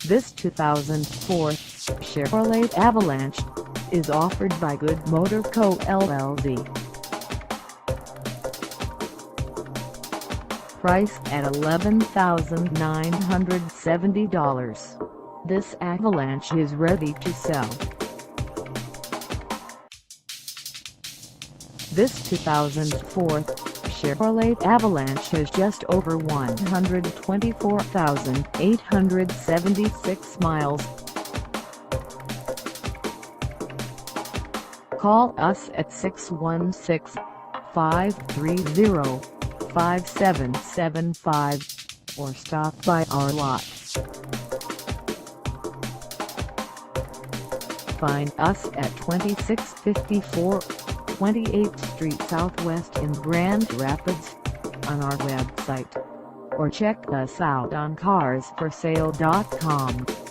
This 2004 Chevrolet Avalanche is offered by Good Motor Co LLC. Price at $11,970. This Avalanche is ready to sell. This 2004 Chevrolet Avalanche has just over 124,876 miles. Call us at 616-530-5775 or stop by our lot. Find us at 2654 28th Street Southwest in Grand Rapids on our website, or check us out on carsforsale.com.